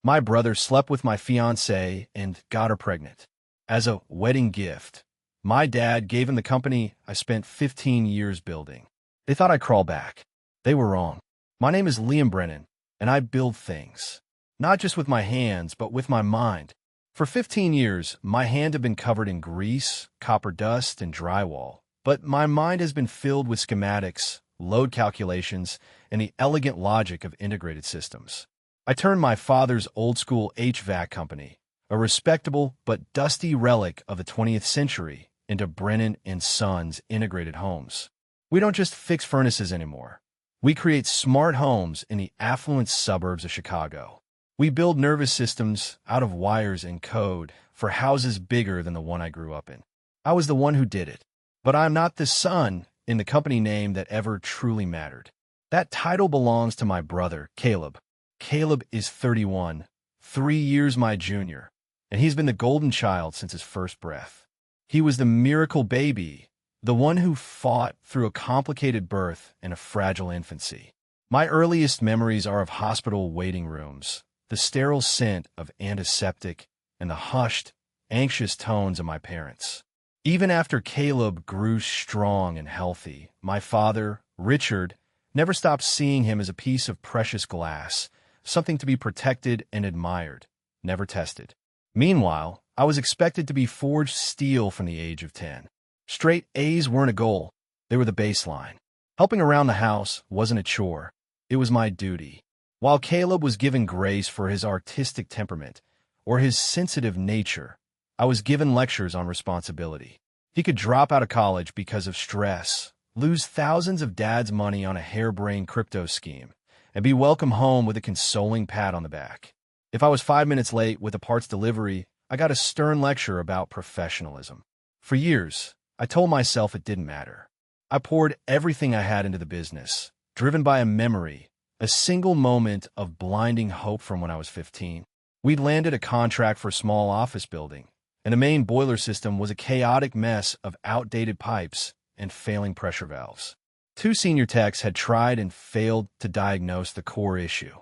My brother slept with my fiancée and got her pregnant. As a wedding gift, my dad gave him the company I spent 15 years building. They thought I'd crawl back. They were wrong. My name is Liam Brennan, and I build things. Not just with my hands, but with my mind. For 15 years, my hand had been covered in grease, copper dust, and drywall. But my mind has been filled with schematics, load calculations, and the elegant logic of integrated systems. I turned my father's old-school HVAC company, a respectable but dusty relic of the 20th century, into Brennan & Sons Integrated Homes. We don't just fix furnaces anymore. We create smart homes in the affluent suburbs of Chicago. We build nervous systems out of wires and code for houses bigger than the one I grew up in. I was the one who did it. But I'm not the son in the company name that ever truly mattered. That title belongs to my brother, Caleb. Caleb is 31, 3 years my junior, and he's been the golden child since his first breath. He was the miracle baby, the one who fought through a complicated birth and a fragile infancy. My earliest memories are of hospital waiting rooms, the sterile scent of antiseptic, and the hushed, anxious tones of my parents. Even after Caleb grew strong and healthy, my father, Richard, never stopped seeing him as a piece of precious glass, something to be protected and admired, never tested. Meanwhile, I was expected to be forged steel from the age of 10. Straight A's weren't a goal, they were the baseline. Helping around the house wasn't a chore, it was my duty. While Caleb was given grace for his artistic temperament or his sensitive nature, I was given lectures on responsibility. He could drop out of college because of stress, lose thousands of dad's money on a harebrained crypto scheme, and be welcome home with a consoling pat on the back. If I was 5 minutes late with a parts delivery, I got a stern lecture about professionalism. For years, I told myself it didn't matter. I poured everything I had into the business, driven by a memory, a single moment of blinding hope from when I was 15. We'd landed a contract for a small office building, and the main boiler system was a chaotic mess of outdated pipes and failing pressure valves. 2 senior techs had tried and failed to diagnose the core issue.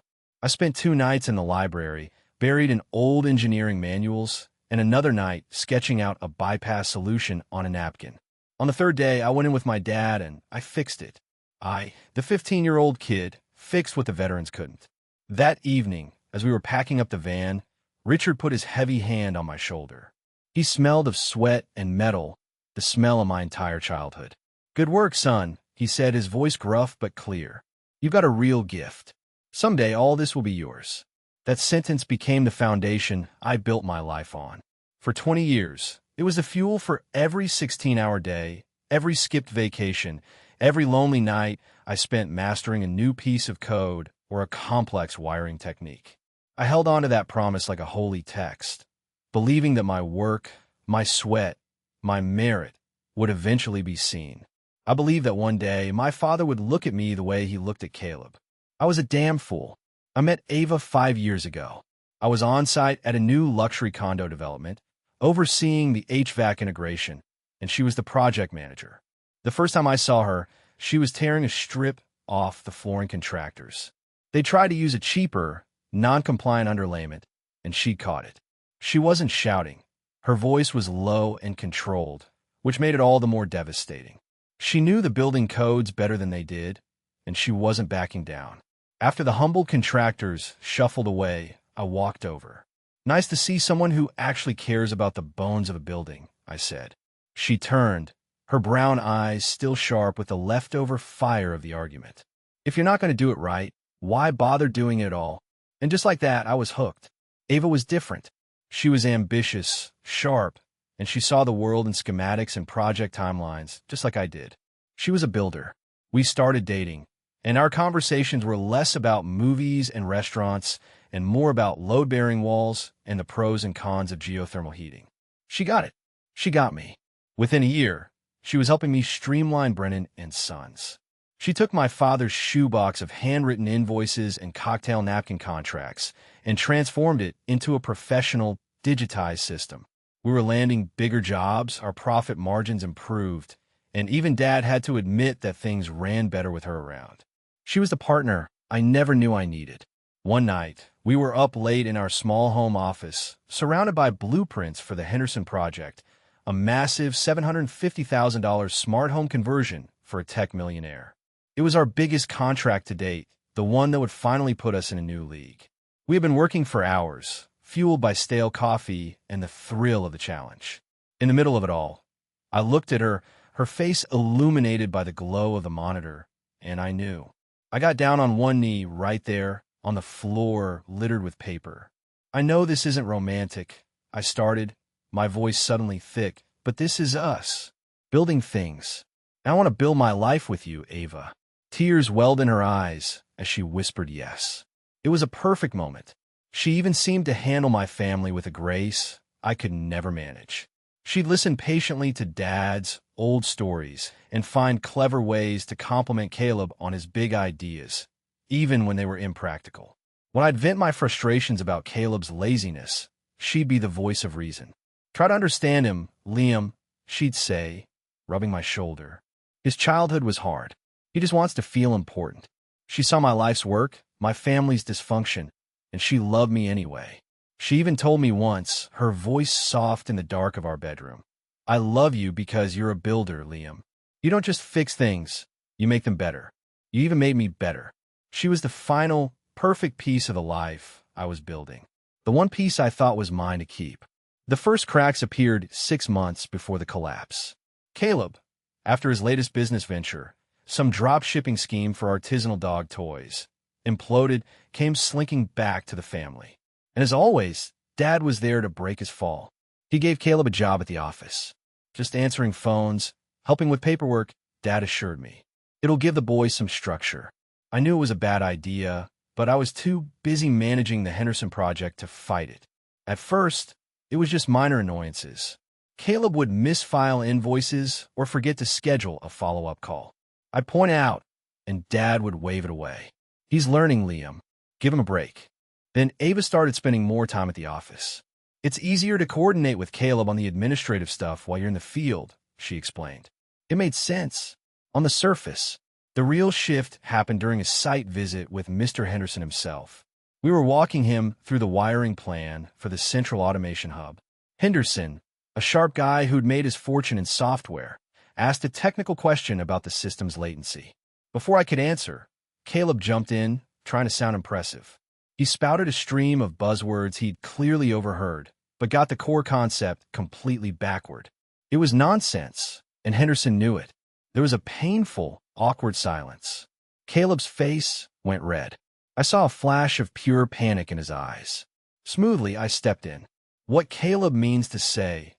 I spent 2 nights in the library, buried in old engineering manuals, and another night sketching out a bypass solution on a napkin. On the 3rd day, I went in with my dad and I fixed it. I, the 15-year-old kid, fixed what the veterans couldn't. That evening, as we were packing up the van, Richard put his heavy hand on my shoulder. He smelled of sweat and metal, the smell of my entire childhood. "Good work, son," he said, his voice gruff but clear. "You've got a real gift. Someday all this will be yours." That sentence became the foundation I built my life on. For 20 years, it was the fuel for every 16-hour day, every skipped vacation, every lonely night I spent mastering a new piece of code or a complex wiring technique. I held on to that promise like a holy text, believing that my work, my sweat, my merit would eventually be seen. I believed that one day my father would look at me the way he looked at Caleb. I was a damn fool. I met Ava 5 years ago. I was on site at a new luxury condo development, overseeing the HVAC integration, and she was the project manager. The first time I saw her, she was tearing a strip off the flooring contractors. They tried to use a cheaper, non-compliant underlayment, and she caught it. She wasn't shouting. Her voice was low and controlled, which made it all the more devastating. She knew the building codes better than they did, and she wasn't backing down. After the humbled contractors shuffled away, I walked over. "Nice to see someone who actually cares about the bones of a building," I said. She turned, her brown eyes still sharp with the leftover fire of the argument. "If you're not going to do it right, why bother doing it at all?" And just like that, I was hooked. Ava was different. She was ambitious, sharp, and she saw the world in schematics and project timelines, just like I did. She was a builder. We started dating, and our conversations were less about movies and restaurants and more about load-bearing walls and the pros and cons of geothermal heating. She got it. She got me. Within a year, she was helping me streamline Brennan & Sons. She took my father's shoebox of handwritten invoices and cocktail napkin contracts and transformed it into a professional, digitized system. We were landing bigger jobs, our profit margins improved, and even Dad had to admit that things ran better with her around. She was the partner I never knew I needed. One night, we were up late in our small home office, surrounded by blueprints for the Henderson project, a massive $750,000 smart home conversion for a tech millionaire. It was our biggest contract to date, the one that would finally put us in a new league. We had been working for hours, fueled by stale coffee and the thrill of the challenge. In the middle of it all, I looked at her, her face illuminated by the glow of the monitor, and I knew. I got down on one knee right there, on the floor littered with paper. "I know this isn't romantic," I started, my voice suddenly thick, "but this is us. Building things. I want to build my life with you, Ava." Tears welled in her eyes as she whispered yes. It was a perfect moment. She even seemed to handle my family with a grace I could never manage. She'd listen patiently to Dad's old stories and find clever ways to compliment Caleb on his big ideas, even when they were impractical. When I'd vent my frustrations about Caleb's laziness, she'd be the voice of reason. "Try to understand him, Liam," she'd say, rubbing my shoulder. "His childhood was hard. He just wants to feel important." She saw my life's work, my family's dysfunction, and she loved me anyway. She even told me once, her voice soft in the dark of our bedroom, "I love you because you're a builder, Liam. You don't just fix things, you make them better. You even made me better." She was the final, perfect piece of the life I was building. The one piece I thought was mine to keep. The first cracks appeared 6 months before the collapse. Caleb, after his latest business venture, some drop-shipping scheme for artisanal dog toys, imploded, came slinking back to the family. And as always, Dad was there to break his fall. He gave Caleb a job at the office. Just answering phones, helping with paperwork, Dad assured me. "It'll give the boys some structure." I knew it was a bad idea, but I was too busy managing the Henderson project to fight it. At first, it was just minor annoyances. Caleb would misfile invoices or forget to schedule a follow-up call. I'd point it out, and Dad would wave it away. "He's learning, Liam. Give him a break." Then Ava started spending more time at the office. "It's easier to coordinate with Caleb on the administrative stuff while you're in the field," she explained. It made sense. On the surface, the real shift happened during a site visit with Mr. Henderson himself. We were walking him through the wiring plan for the central automation hub. Henderson, a sharp guy who'd made his fortune in software, asked a technical question about the system's latency. Before I could answer, Caleb jumped in, trying to sound impressive. He spouted a stream of buzzwords he'd clearly overheard, but got the core concept completely backward. It was nonsense, and Henderson knew it. There was a painful, awkward silence. Caleb's face went red. I saw a flash of pure panic in his eyes. Smoothly, I stepped in. "What Caleb means to say,"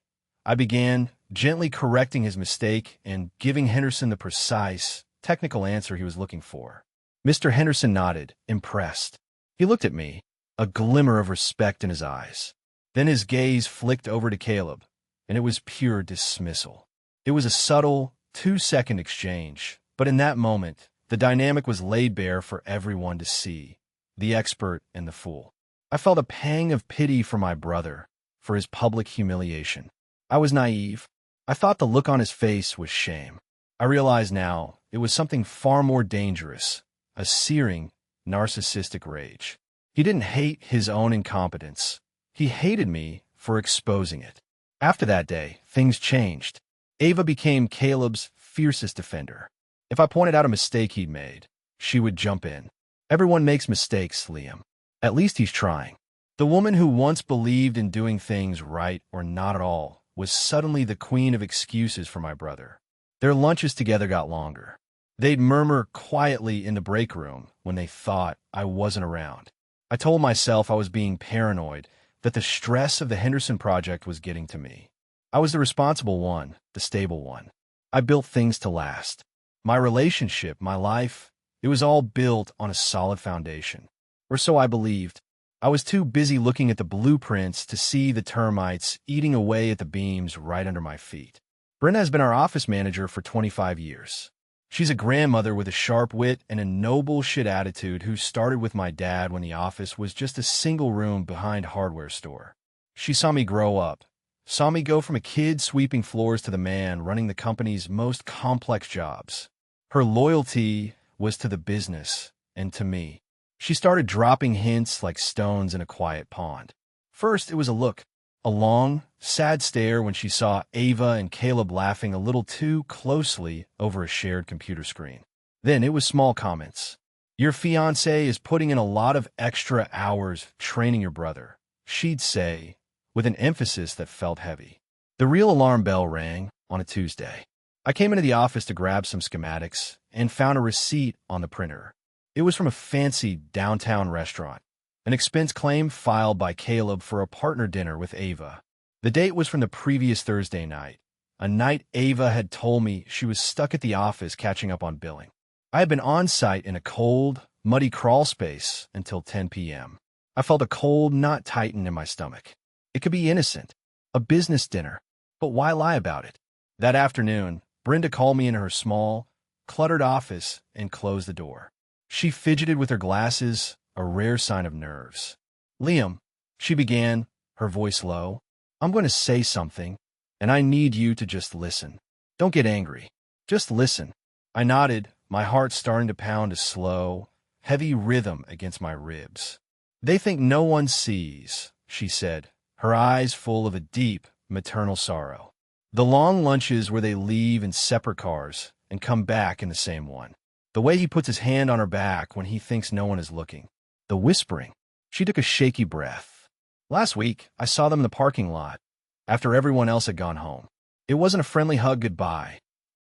I began, gently correcting his mistake and giving Henderson the precise, technical answer he was looking for. Mr. Henderson nodded, impressed. He looked at me, a glimmer of respect in his eyes. Then his gaze flicked over to Caleb, and it was pure dismissal. It was a subtle, 2-second exchange, but in that moment, the dynamic was laid bare for everyone to see, the expert and the fool. I felt a pang of pity for my brother, for his public humiliation. I was naive. I thought the look on his face was shame. I realize now it was something far more dangerous, a searing, narcissistic rage. He didn't hate his own incompetence. He hated me for exposing it. After that day, things changed. Ava became Caleb's fiercest defender. If I pointed out a mistake he'd made, she would jump in. "Everyone makes mistakes, Liam. At least he's trying." The woman who once believed in doing things right or not at all was suddenly the queen of excuses for my brother. Their lunches together got longer. They'd murmur quietly in the break room when they thought I wasn't around. I told myself I was being paranoid, that the stress of the Henderson project was getting to me. I was the responsible one, the stable one. I built things to last. My relationship, my life, it was all built on a solid foundation. Or so I believed. I was too busy looking at the blueprints to see the termites eating away at the beams right under my feet. Brenda has been our office manager for 25 years. She's a grandmother with a sharp wit and a no bullshit attitude who started with my dad when the office was just a single room behind a hardware store. She saw me grow up, saw me go from a kid sweeping floors to the man running the company's most complex jobs. Her loyalty was to the business and to me. She started dropping hints like stones in a quiet pond. First, it was a look, a long, sad stare when she saw Ava and Caleb laughing a little too closely over a shared computer screen. Then it was small comments. Your fiancé is putting in a lot of extra hours training your brother, she'd say, with an emphasis that felt heavy. The real alarm bell rang on a Tuesday. I came into the office to grab some schematics and found a receipt on the printer. It was from a fancy downtown restaurant, an expense claim filed by Caleb for a partner dinner with Ava. The date was from the previous Thursday night, a night Ava had told me she was stuck at the office catching up on billing. I had been on site in a cold, muddy crawl space until 10 p.m. I felt a cold knot tighten in my stomach. It could be innocent, a business dinner, but why lie about it? That afternoon, Brenda called me in her small, cluttered office and closed the door. She fidgeted with her glasses, a rare sign of nerves. Liam, she began, her voice low, I'm going to say something, and I need you to just listen. Don't get angry. Just listen. I nodded, my heart starting to pound a slow, heavy rhythm against my ribs. They think no one sees, she said, her eyes full of a deep, maternal sorrow. The long lunches where they leave in separate cars and come back in the same one. The way he puts his hand on her back when he thinks no one is looking. The whispering. She took a shaky breath. Last week, I saw them in the parking lot, after everyone else had gone home. It wasn't a friendly hug goodbye.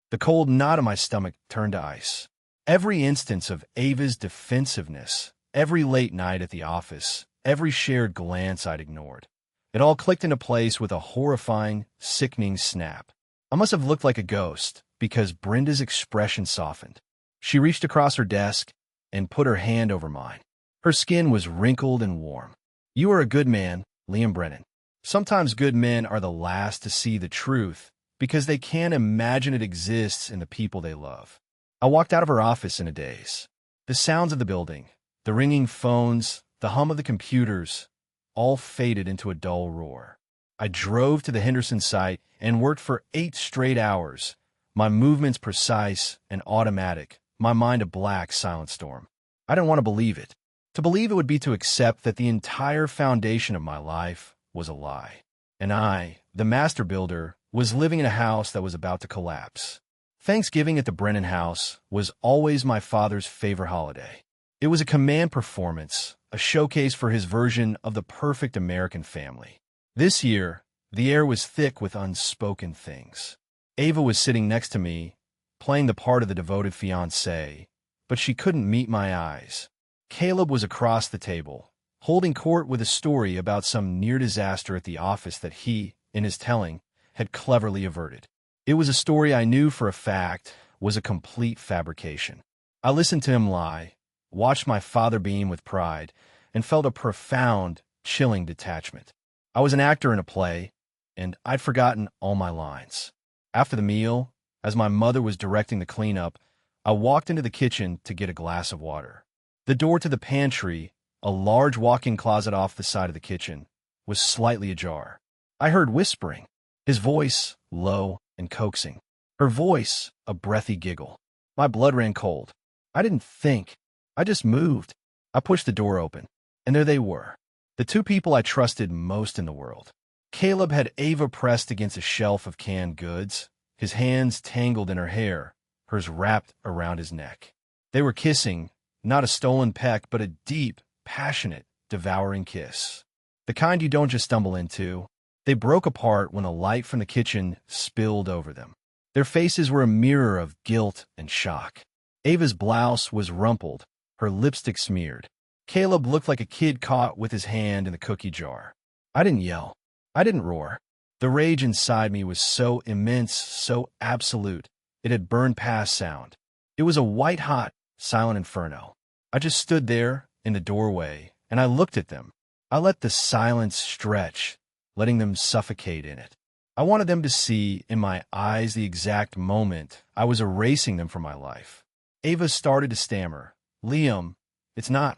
The cold knot in my stomach turned to ice. Every instance of Ava's defensiveness, every late night at the office, every shared glance I'd ignored. It all clicked into place with a horrifying, sickening snap. I must have looked like a ghost, because Brenda's expression softened. She reached across her desk and put her hand over mine. Her skin was wrinkled and warm. You are a good man, Liam Brennan. Sometimes good men are the last to see the truth because they can't imagine it exists in the people they love. I walked out of her office in a daze. The sounds of the building, the ringing phones, the hum of the computers, all faded into a dull roar. I drove to the Henderson site and worked for 8 straight hours, my movements precise and automatic, my mind a black, silent storm. I didn't want to believe it. To believe it would be to accept that the entire foundation of my life was a lie. And I, the master builder, was living in a house that was about to collapse. Thanksgiving at the Brennan house was always my father's favorite holiday. It was a command performance, a showcase for his version of the perfect American family. This year, the air was thick with unspoken things. Ava was sitting next to me, playing the part of the devoted fiancée, but she couldn't meet my eyes. Caleb was across the table, holding court with a story about some near disaster at the office that he, in his telling, had cleverly averted. It was a story I knew for a fact was a complete fabrication. I listened to him lie, watched my father beam with pride, and felt a profound, chilling detachment. I was an actor in a play, and I'd forgotten all my lines. After the meal, as my mother was directing the cleanup, I walked into the kitchen to get a glass of water. The door to the pantry, a large walk-in closet off the side of the kitchen, was slightly ajar. I heard whispering, his voice low and coaxing, her voice a breathy giggle. My blood ran cold. I didn't think. I just moved. I pushed the door open, and there they were, the two people I trusted most in the world. Caleb had Ava pressed against a shelf of canned goods, his hands tangled in her hair, hers wrapped around his neck. They were kissing, not a stolen peck, but a deep, passionate, devouring kiss. The kind you don't just stumble into. They broke apart when a light from the kitchen spilled over them. Their faces were a mirror of guilt and shock. Ava's blouse was rumpled, her lipstick smeared. Caleb looked like a kid caught with his hand in the cookie jar. I didn't yell. I didn't roar. The rage inside me was so immense, so absolute, it had burned past sound. It was a white-hot, silent inferno. I just stood there in the doorway, and I looked at them. I let the silence stretch, letting them suffocate in it. I wanted them to see in my eyes the exact moment I was erasing them from my life. Ava started to stammer. Liam, it's not.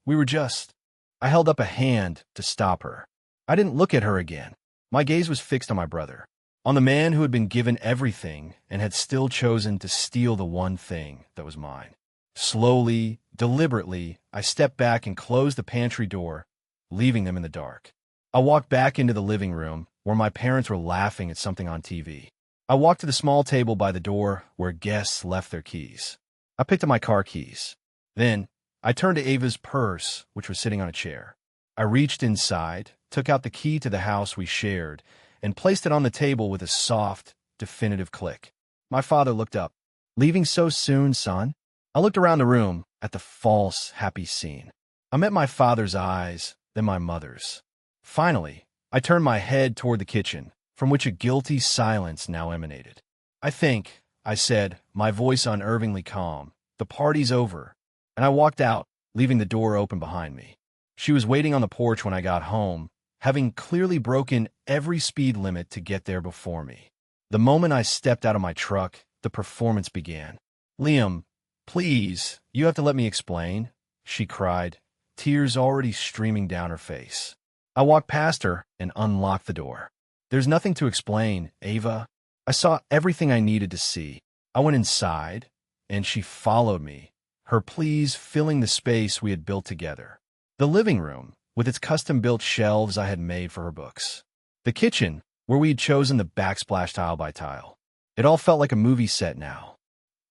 We were just. I held up a hand to stop her. I didn't look at her again. My gaze was fixed on my brother, on the man who had been given everything and had still chosen to steal the one thing that was mine. Slowly, deliberately, I stepped back and closed the pantry door, leaving them in the dark. I walked back into the living room, where my parents were laughing at something on TV. I walked to the small table by the door where guests left their keys. I picked up my car keys. Then, I turned to Ava's purse, which was sitting on a chair. I reached inside, took out the key to the house we shared, and placed it on the table with a soft, definitive click. My father looked up. "Leaving so soon, son?" I looked around the room at the false, happy scene. I met my father's eyes, then my mother's. Finally, I turned my head toward the kitchen, from which a guilty silence now emanated. "I think," I said, my voice unervingly calm, "the party's over." And I walked out, leaving the door open behind me. She was waiting on the porch when I got home, having clearly broken every speed limit to get there before me. The moment I stepped out of my truck, the performance began. "Liam, please, you have to let me explain," she cried, tears already streaming down her face. I walked past her and unlocked the door. "There's nothing to explain, Ava." I saw everything I needed to see. I went inside, and she followed me, her pleas filling the space we had built together. The living room, with its custom-built shelves I had made for her books. The kitchen, where we had chosen the backsplash tile by tile. It all felt like a movie set now.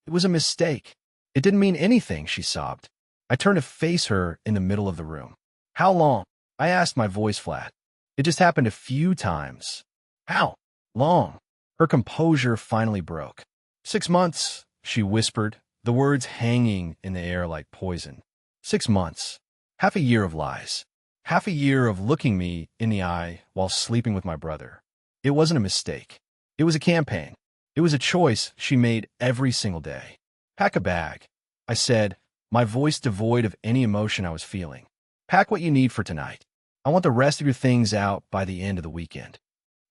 "It was a mistake. It didn't mean anything," she sobbed. I turned to face her in the middle of the room. "How long?" I asked, my voice flat. "It just happened a few times." "How long?" Her composure finally broke. 6 months, she whispered, the words hanging in the air like poison. 6 months. Half a year of lies. Half a year of looking me in the eye while sleeping with my brother. It wasn't a mistake. It was a campaign. It was a choice she made every single day. "Pack a bag," I said, my voice devoid of any emotion I was feeling. "Pack what you need for tonight. I want the rest of your things out by the end of the weekend."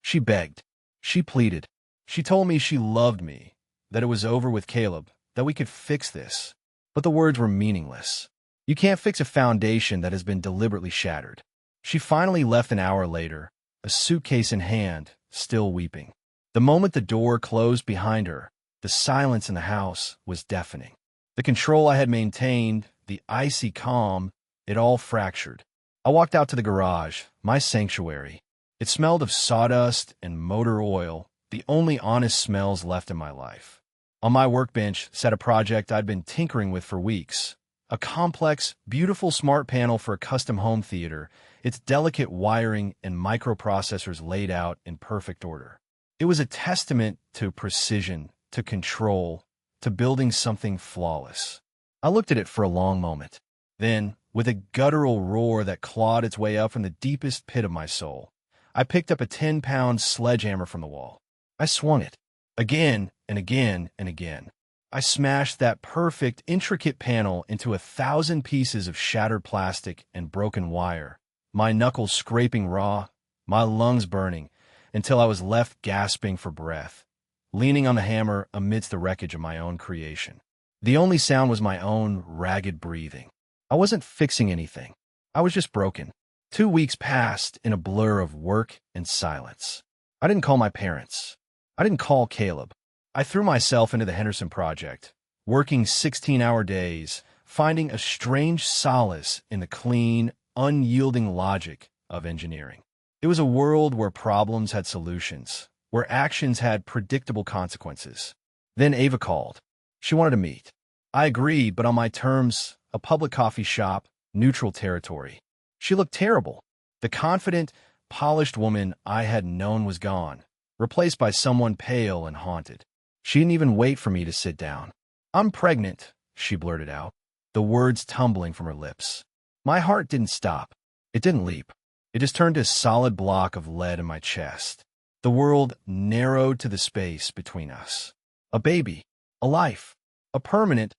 She begged. She pleaded. She told me she loved me, that it was over with Caleb, that we could fix this. But the words were meaningless. You can't fix a foundation that has been deliberately shattered. She finally left an hour later, a suitcase in hand, still weeping. The moment the door closed behind her, the silence in the house was deafening. The control I had maintained, the icy calm, it all fractured. I walked out to the garage, my sanctuary. It smelled of sawdust and motor oil, the only honest smells left in my life. On my workbench sat a project I'd been tinkering with for weeks. A complex, beautiful smart panel for a custom home theater, its delicate wiring and microprocessors laid out in perfect order. It was a testament to precision, to control, to building something flawless. I looked at it for a long moment. Then, with a guttural roar that clawed its way up from the deepest pit of my soul, I picked up a 10-pound sledgehammer from the wall. I swung it, again and again and again. I smashed that perfect, intricate panel into 1,000 pieces of shattered plastic and broken wire, my knuckles scraping raw, my lungs burning, until I was left gasping for breath, leaning on the hammer amidst the wreckage of my own creation. The only sound was my own ragged breathing. I wasn't fixing anything. I was just broken. 2 weeks passed in a blur of work and silence. I didn't call my parents. I didn't call Caleb. I threw myself into the Henderson project, working 16-hour days, finding a strange solace in the clean, unyielding logic of engineering. It was a world where problems had solutions, where actions had predictable consequences. Then Ava called. She wanted to meet. I agreed, but on my terms, a public coffee shop, neutral territory. She looked terrible. The confident, polished woman I had known was gone, replaced by someone pale and haunted. She didn't even wait for me to sit down. "I'm pregnant," she blurted out, the words tumbling from her lips. My heart didn't stop. It didn't leap. It just turned to a solid block of lead in my chest. The world narrowed to the space between us. A baby, a life, a permanent,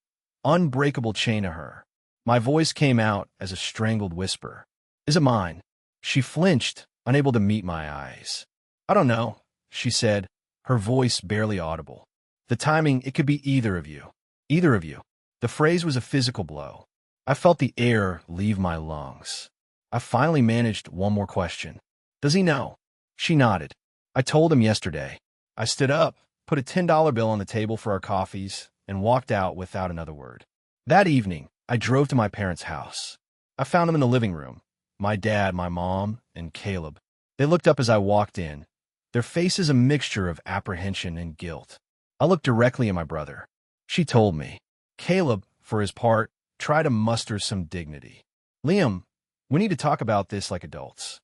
unbreakable chain to her. My voice came out as a strangled whisper. "Is it mine?" She flinched, unable to meet my eyes. "I don't know," she said, her voice barely audible. "The timing, it could be either of you. Either of you." The phrase was a physical blow. I felt the air leave my lungs. I finally managed one more question. "Does he know?" She nodded. "I told him yesterday." I stood up, put a $10 bill on the table for our coffees, and walked out without another word. That evening, I drove to my parents' house. I found them in the living room. My dad, my mom, and Caleb. They looked up as I walked in, their faces a mixture of apprehension and guilt. I looked directly at my brother. She told me. Caleb, for his part, tried to muster some dignity. Liam, we need to talk about this like adults.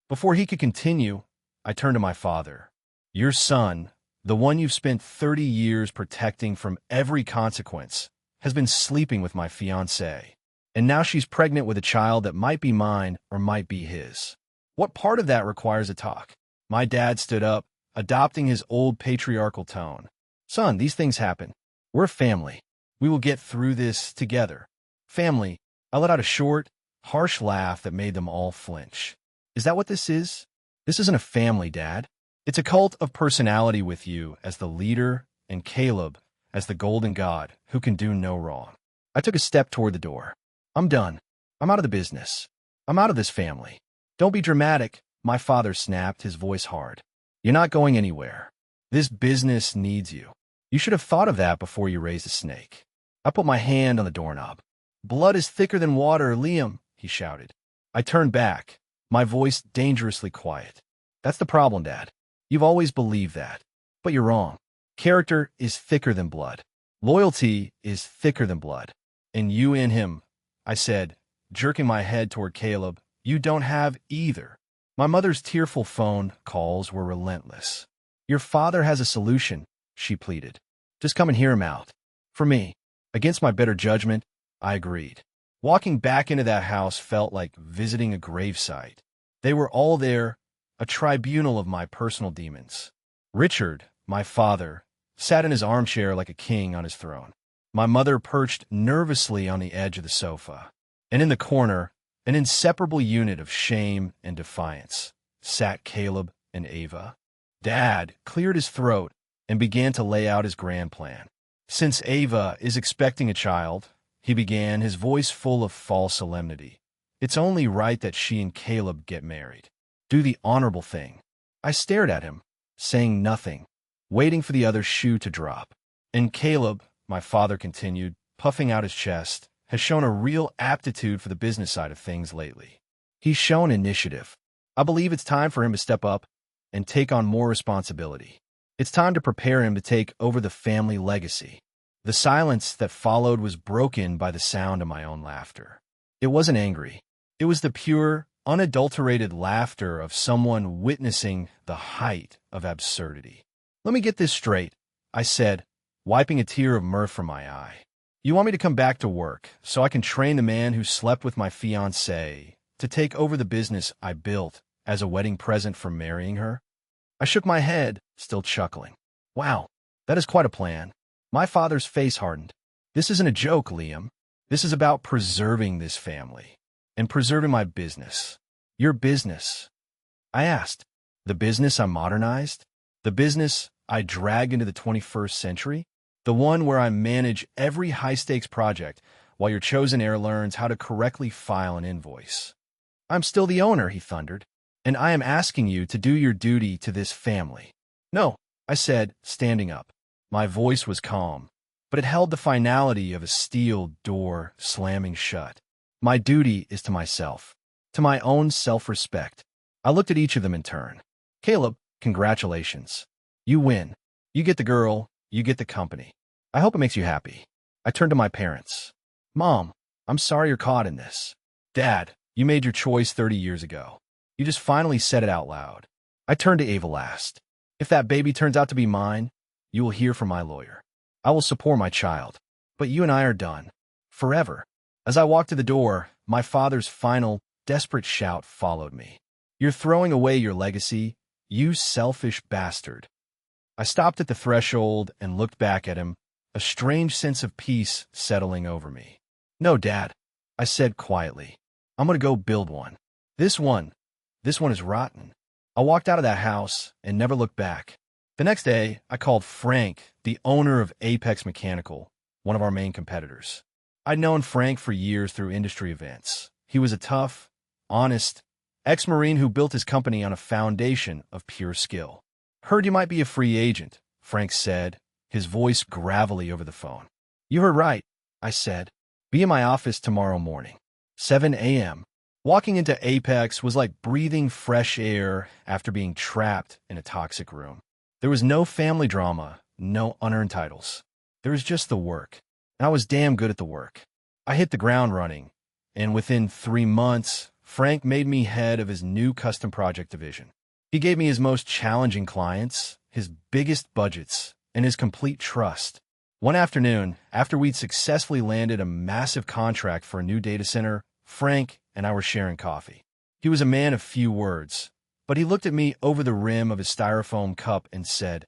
Before he could continue, I turned to my father. Your son, the one you've spent 30 years protecting from every consequence, has been sleeping with my fiancée. And now she's pregnant with a child that might be mine or might be his. What part of that requires a talk? My dad stood up, adopting his old patriarchal tone. Son, these things happen. We're family. We will get through this together. Family. I let out a short, harsh laugh that made them all flinch. Is that what this is? This isn't a family, Dad. It's a cult of personality with you as the leader and Caleb as the golden god who can do no wrong. I took a step toward the door. I'm done. I'm out of the business. I'm out of this family. Don't be dramatic, my father snapped, his voice hard. You're not going anywhere. This business needs you. You should have thought of that before you raised a snake. I put my hand on the doorknob. Blood is thicker than water, Liam, he shouted. I turned back, my voice dangerously quiet. That's the problem, Dad. You've always believed that. But you're wrong. Character is thicker than blood. Loyalty is thicker than blood. And you and him, I said, jerking my head toward Caleb, you don't have either. My mother's tearful phone calls were relentless. Your father has a solution, she pleaded. Just come and hear him out. For me, against my better judgment, I agreed. Walking back into that house felt like visiting a gravesite. They were all there, a tribunal of my personal demons. Richard, my father, sat in his armchair like a king on his throne. My mother perched nervously on the edge of the sofa. And in the corner, an inseparable unit of shame and defiance, sat Caleb and Ava. Dad cleared his throat and began to lay out his grand plan. Since Ava is expecting a child, he began, his voice full of false solemnity. It's only right that she and Caleb get married. Do the honorable thing. I stared at him, saying nothing, waiting for the other shoe to drop. And Caleb, my father continued, puffing out his chest, has shown a real aptitude for the business side of things lately. He's shown initiative. I believe it's time for him to step up and take on more responsibility. It's time to prepare him to take over the family legacy. The silence that followed was broken by the sound of my own laughter. It wasn't angry. It was the pure, unadulterated laughter of someone witnessing the height of absurdity. Let me get this straight, I said, wiping a tear of mirth from my eye. You want me to come back to work so I can train the man who slept with my fiancée to take over the business I built as a wedding present for marrying her? I shook my head, still chuckling. Wow, that is quite a plan. My father's face hardened. This isn't a joke, Liam. This is about preserving this family and preserving my business. Your business. I asked. The business I modernized? The business I dragged into the 21st century? The one where I manage every high-stakes project while your chosen heir learns how to correctly file an invoice. I'm still the owner, he thundered, and I am asking you to do your duty to this family. No, I said, standing up. My voice was calm, but it held the finality of a steel door slamming shut. My duty is to myself, to my own self-respect. I looked at each of them in turn. Caleb, congratulations. You win. You get the girl. You get the company. I hope it makes you happy. I turned to my parents. Mom, I'm sorry you're caught in this. Dad, you made your choice 30 years ago. You just finally said it out loud. I turned to Ava last. If that baby turns out to be mine, you will hear from my lawyer. I will support my child. But you and I are done. Forever. As I walked to the door, my father's final, desperate shout followed me. You're throwing away your legacy, you selfish bastard. I stopped at the threshold and looked back at him, a strange sense of peace settling over me. No, Dad, I said quietly. I'm going to go build one. This one is rotten. I walked out of that house and never looked back. The next day, I called Frank, the owner of Apex Mechanical, one of our main competitors. I'd known Frank for years through industry events. He was a tough, honest, ex-Marine who built his company on a foundation of pure skill. Heard you might be a free agent, Frank said, his voice gravelly over the phone. You heard right, I said. Be in my office tomorrow morning. 7 a.m. Walking into Apex was like breathing fresh air after being trapped in a toxic room. There was no family drama, no unearned titles. There was just the work, and I was damn good at the work. I hit the ground running, and within 3 months, Frank made me head of his new custom project division. He gave me his most challenging clients, his biggest budgets, and his complete trust. One afternoon, after we'd successfully landed a massive contract for a new data center, Frank and I were sharing coffee. He was a man of few words, but he looked at me over the rim of his styrofoam cup and said,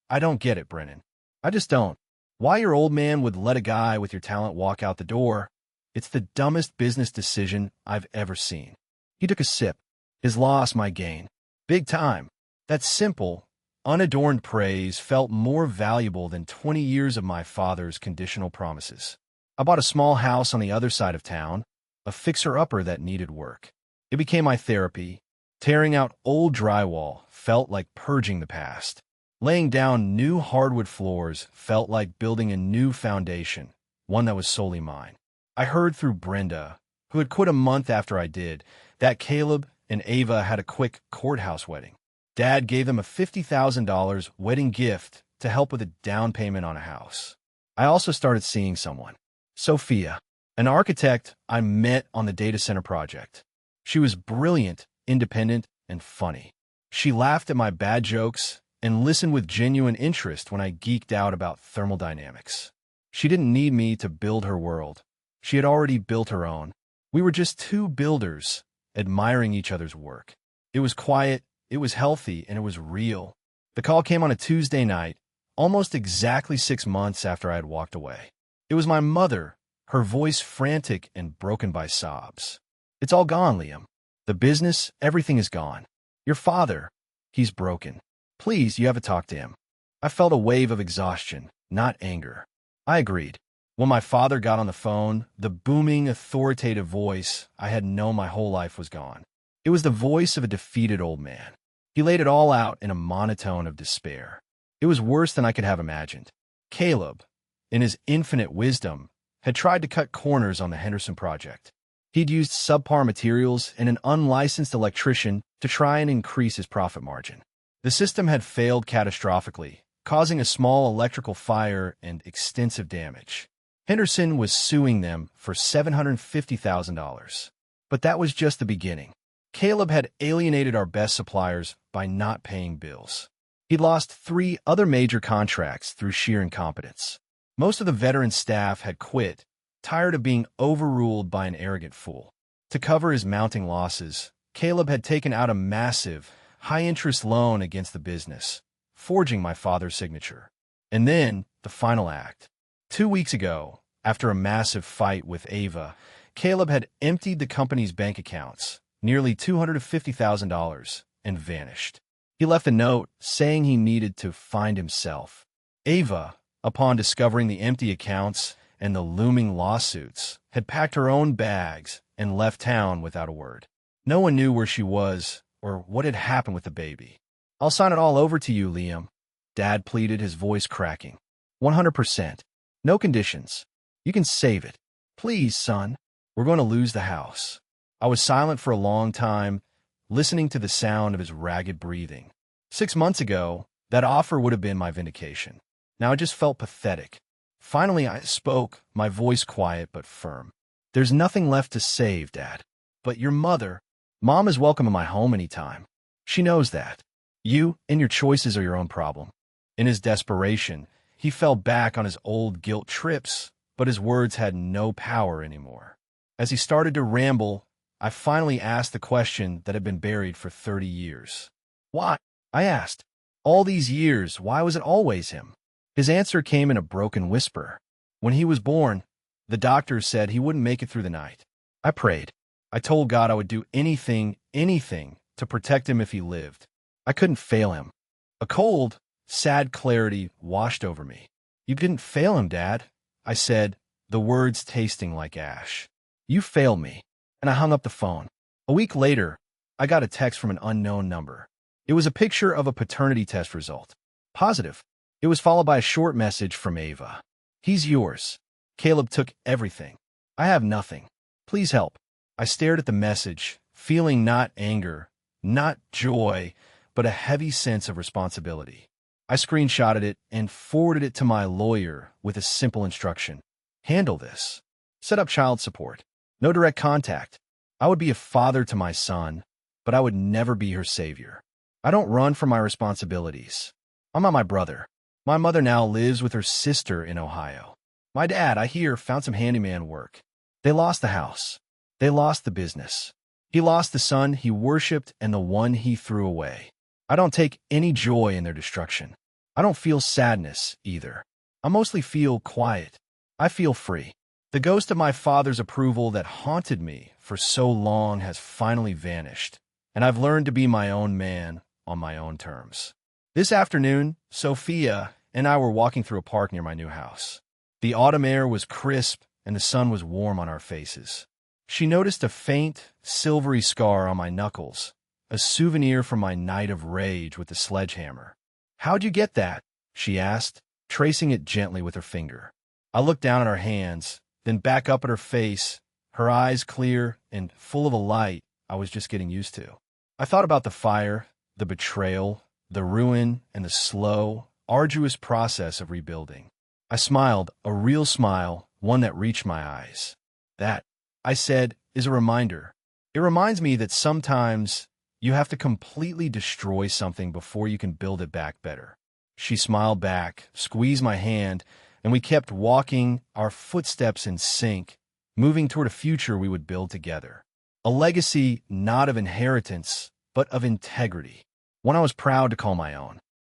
"I don't get it, Brennan. I just don't. Why your old man would let a guy with your talent walk out the door? It's the dumbest business decision I've ever seen." He took a sip. His loss, my gain. Big time. That simple, unadorned praise felt more valuable than 20 years of my father's conditional promises. I bought a small house on the other side of town, a fixer-upper that needed work. It became my therapy. Tearing out old drywall felt like purging the past. Laying down new hardwood floors felt like building a new foundation, one that was solely mine. I heard through Brenda, who had quit a month after I did, that Caleb and Ava had a quick courthouse wedding. Dad gave them a $50,000 wedding gift to help with a down payment on a house. I also started seeing someone. Sophia, an architect I met on the data center project. She was brilliant, independent, and funny. She laughed at my bad jokes and listened with genuine interest when I geeked out about thermodynamics. She didn't need me to build her world. She had already built her own. We were just two builders, admiring each other's work. It was quiet, it was healthy, and it was real. The call came on a Tuesday night, almost exactly 6 months after I had walked away. It was my mother, her voice frantic and broken by sobs. "It's all gone, Liam. The business, everything is gone. Your father, he's broken. Please, you have to talk to him." I felt a wave of exhaustion, not anger. I agreed. When my father got on the phone, the booming, authoritative voice I had known my whole life was gone. It was the voice of a defeated old man. He laid it all out in a monotone of despair. It was worse than I could have imagined. Caleb, in his infinite wisdom, had tried to cut corners on the Henderson project. He'd used subpar materials and an unlicensed electrician to try and increase his profit margin. The system had failed catastrophically, causing a small electrical fire and extensive damage. Henderson was suing them for $750,000. But that was just the beginning. Caleb had alienated our best suppliers by not paying bills. He'd lost 3 other major contracts through sheer incompetence. Most of the veteran staff had quit, tired of being overruled by an arrogant fool. To cover his mounting losses, Caleb had taken out a massive, high-interest loan against the business, forging my father's signature. And then, the final act. 2 weeks ago, after a massive fight with Ava, Caleb had emptied the company's bank accounts, nearly $250,000, and vanished. He left a note saying he needed to find himself. Ava, upon discovering the empty accounts and the looming lawsuits, had packed her own bags and left town without a word. No one knew where she was or what had happened with the baby. "I'll sign it all over to you, Liam," Dad pleaded, his voice cracking. 100%. No conditions. You can save it. Please, son. We're going to lose the house. I was silent for a long time, listening to the sound of his ragged breathing. 6 months ago, that offer would have been my vindication. Now it just felt pathetic. Finally, I spoke, my voice quiet but firm. "There's nothing left to save, Dad. But your mother, Mom is welcome in my home anytime. She knows that. You and your choices are your own problem." In his desperation, he fell back on his old guilt trips, but his words had no power anymore. As he started to ramble, I finally asked the question that had been buried for 30 years. "Why?" I asked. "All these years, why was it always him?" His answer came in a broken whisper. "When he was born, the doctors said he wouldn't make it through the night. I prayed. I told God I would do anything to protect him if he lived. I couldn't fail him." A cold, sad clarity washed over me. "You didn't fail him, Dad," I said, the words tasting like ash. "You failed me." And I hung up the phone. A week later, I got a text from an unknown number. It was a picture of a paternity test result. Positive. It was followed by a short message from Ava. "He's yours. Caleb took everything. I have nothing. Please help. I stared at the message, feeling not anger, not joy, but a heavy sense of responsibility. I screenshotted it and forwarded it to my lawyer with a simple instruction. Handle this. Set up child support. No direct contact. I would be a father to my son, but I would never be her savior. I don't run from my responsibilities. I'm not my brother. My mother now lives with her sister in Ohio. My dad, I hear, found some handyman work. They lost the house. They lost the business. He lost the son he worshipped and the one he threw away. I don't take any joy in their destruction. I don't feel sadness, either. I mostly feel quiet. I feel free. The ghost of my father's approval that haunted me for so long has finally vanished, and I've learned to be my own man on my own terms. This afternoon, Sophia and I were walking through a park near my new house. The autumn air was crisp, and the sun was warm on our faces. She noticed a faint, silvery scar on my knuckles, a souvenir from my night of rage with the sledgehammer. "How'd you get that?" she asked, tracing it gently with her finger. I looked down at her hands, then back up at her face, her eyes clear and full of a light I was just getting used to. I thought about the fire, the betrayal, the ruin, and the slow, arduous process of rebuilding. I smiled, a real smile, one that reached my eyes. "That," I said, "is a reminder. It reminds me that sometimes you have to completely destroy something before you can build it back better." She smiled back, squeezed my hand, and we kept walking, our footsteps in sync, moving toward a future we would build together. A legacy not of inheritance, but of integrity. One I was proud to call my own.